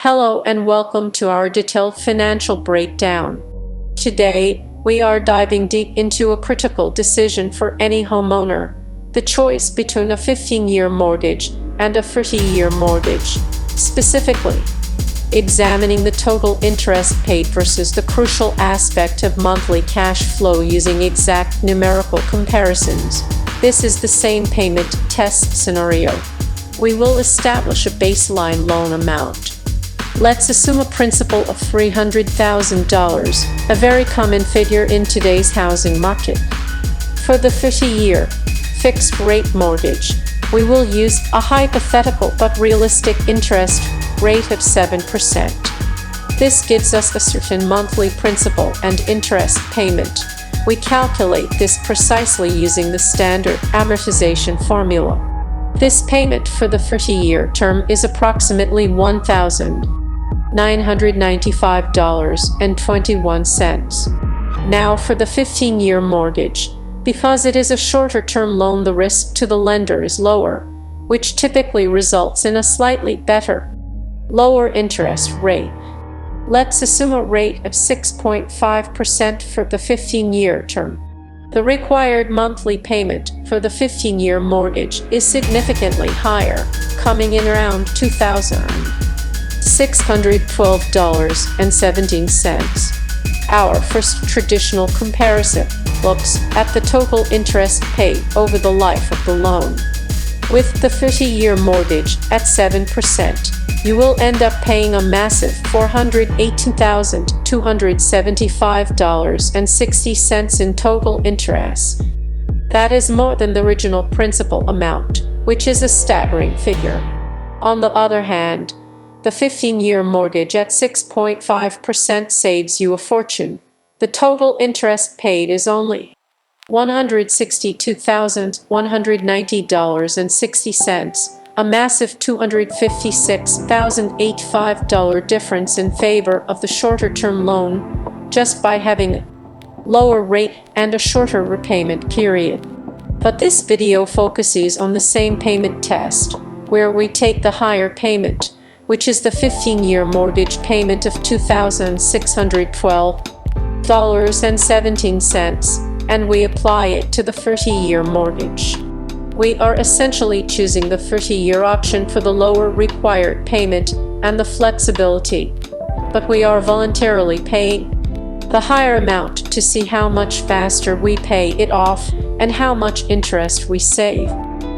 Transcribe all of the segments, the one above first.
Hello and welcome to our detailed financial breakdown. Today, we are diving deep into a critical decision for any homeowner: the choice between a 15-year mortgage and a 30-year mortgage. Specifically, examining the total interest paid versus the crucial aspect of monthly cash flow using exact numerical comparisons. This is the same payment test scenario. We will establish a baseline loan amount. Let's assume a principal of $300,000, a very common figure in today's housing market. For the 30-year fixed-rate mortgage, we will use a hypothetical but realistic interest rate of 7%. This gives us a certain monthly principal and interest payment. We calculate this precisely using the standard amortization formula. This payment for the 30-year term is approximately $1,995.21. Now for the 15-year mortgage. Because it is a shorter-term loan, the risk to the lender is lower, which typically results in a slightly better, lower interest rate. Let's assume a rate of 6.5% for the 15-year term. The required monthly payment for the 15-year mortgage is significantly higher, coming in around $2,612.17. Our first traditional comparison looks at the total interest paid over the life of the loan. With the 30-year mortgage at 7%, you will end up paying a massive $418,275.60 in total interest. That is more than the original principal amount, which is a staggering figure. On the other hand, the 15-year mortgage at 6.5% saves you a fortune. The total interest paid is only $162,190.60, a massive $256,085 difference in favor of the shorter-term loan, just by having a lower rate and a shorter repayment period. But this video focuses on the same payment test, where we take the higher payment, which is the 15-year mortgage payment of $2,612.17, and we apply it to the 30-year mortgage. We are essentially choosing the 30-year option for the lower required payment and the flexibility, but we are voluntarily paying the higher amount to see how much faster we pay it off and how much interest we save.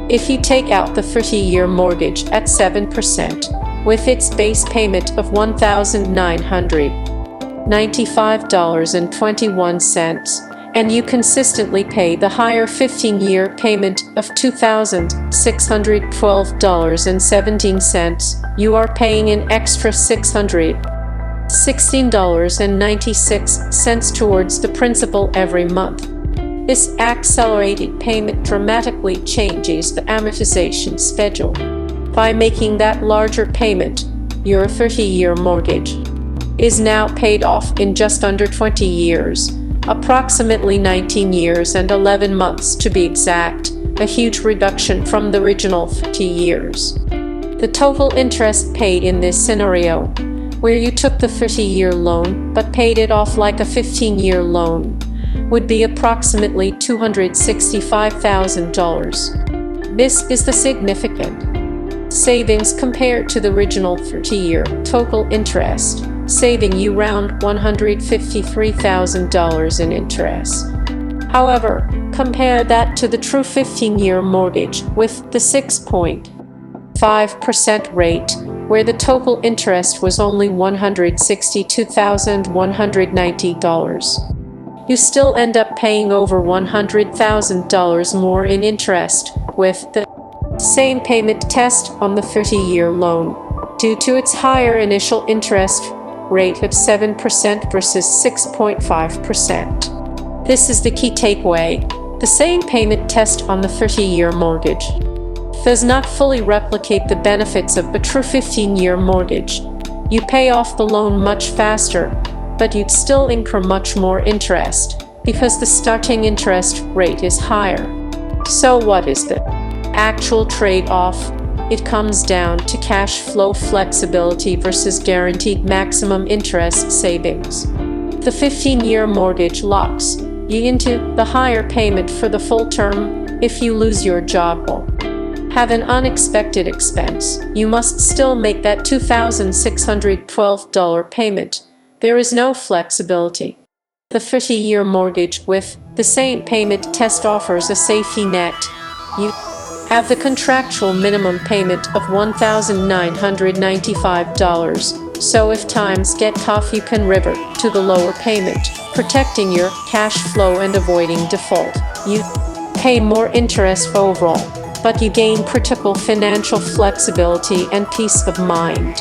If you take out the 30-year mortgage at 7%, with its base payment of $1,995.21, and you consistently pay the higher 15-year payment of $2,612.17, you are paying an extra $616.96 towards the principal every month. This accelerated payment dramatically changes the amortization schedule. By making that larger payment, your 30-year mortgage is now paid off in just under 20 years, approximately 19 years and 11 months to be exact, a huge reduction from the original 30 years. The total interest paid in this scenario, where you took the 30-year loan but paid it off like a 15-year loan, would be approximately $265,000. This is the significant savings compared to the original 30-year total interest, saving you around $153,000 in interest. However, compare that to the true 15-year mortgage with the 6.5% rate, where the total interest was only $162,190. You still end up paying over $100,000 more in interest with the same payment test on the 30-year loan, due to its higher initial interest rate of 7% versus 6.5%. This is the key takeaway. The same payment test on the 30-year mortgage does not fully replicate the benefits of a true 15-year mortgage. You pay off the loan much faster, but you'd still incur much more interest, because the starting interest rate is higher. So what is the actual trade-off? it comes down to cash flow flexibility versus guaranteed maximum interest savings. The 15-year mortgage locks you into the higher payment for the full term. If you lose your job or have an unexpected expense, you must still make that $2,612 payment. There is no flexibility. The 30-year mortgage with the same payment test offers a safety net. You have the contractual minimum payment of $1,995. So if times get tough, you can revert to the lower payment, protecting your cash flow and avoiding default. You pay more interest overall, but you gain critical financial flexibility and peace of mind.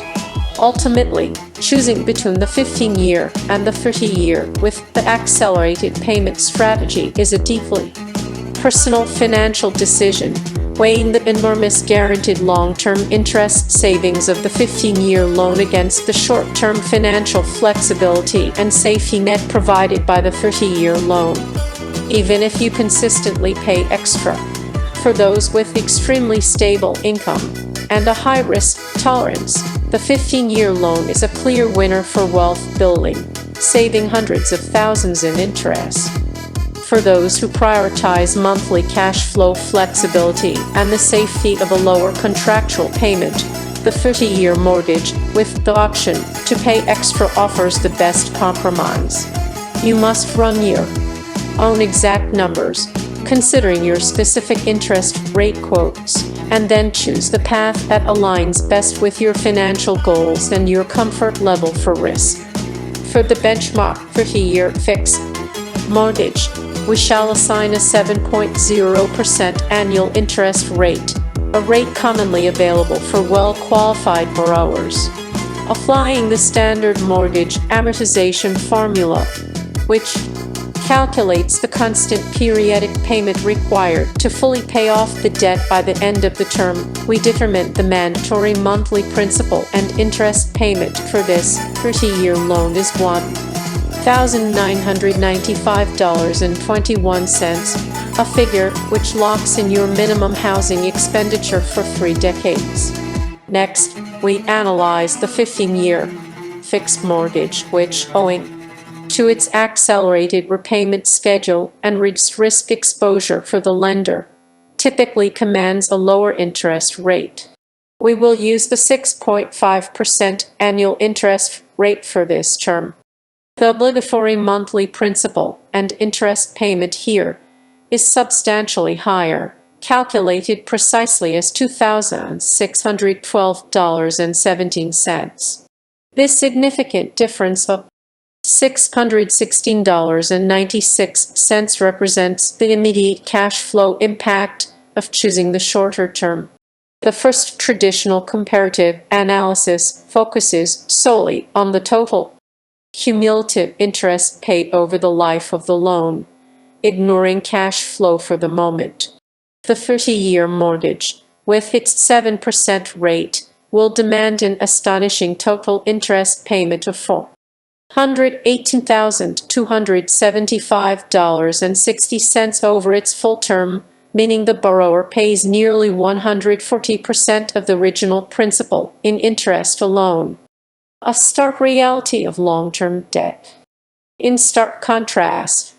Ultimately, choosing between the 15-year and the 30-year with the accelerated payment strategy is a deeply personal financial decision, weighing the enormous guaranteed long-term interest savings of the 15-year loan against the short-term financial flexibility and safety net provided by the 30-year loan. Even if you consistently pay extra, for those with extremely stable income and a high risk tolerance, the 15-year loan is a clear winner for wealth building, saving hundreds of thousands in interest. For those who prioritize monthly cash flow flexibility and the safety of a lower contractual payment, the 30-year mortgage with the option to pay extra offers the best compromise. You must run your own exact numbers, considering your specific interest rate quotes, and then choose the path that aligns best with your financial goals and your comfort level for risk. For the benchmark 30-year fixed mortgage, we shall assign a 7.0% annual interest rate, a rate commonly available for well-qualified borrowers. Applying the standard mortgage amortization formula, which calculates the constant periodic payment required to fully pay off the debt by the end of the term, we determine the mandatory monthly principal and interest payment for this 30-year loan is $1,995.21, a figure which locks in your minimum housing expenditure for 3 decades. Next, we analyze the 15-year fixed mortgage, which, owing to its accelerated repayment schedule and reduced risk exposure for the lender, typically commands a lower interest rate. We will use the 6.5% annual interest rate for this term. The obligatory monthly principal and interest payment here is substantially higher, calculated precisely as $2,612.17. This significant difference of $616.96 represents the immediate cash flow impact of choosing the shorter term. The first traditional comparative analysis focuses solely on the total cumulative interest paid over the life of the loan, ignoring cash flow for the moment. The 30-year mortgage, with its 7% rate, will demand an astonishing total interest payment of $418,275.60 over its full term, meaning the borrower pays nearly 140% of the original principal in interest alone. A stark reality of long-term debt. In stark contrast,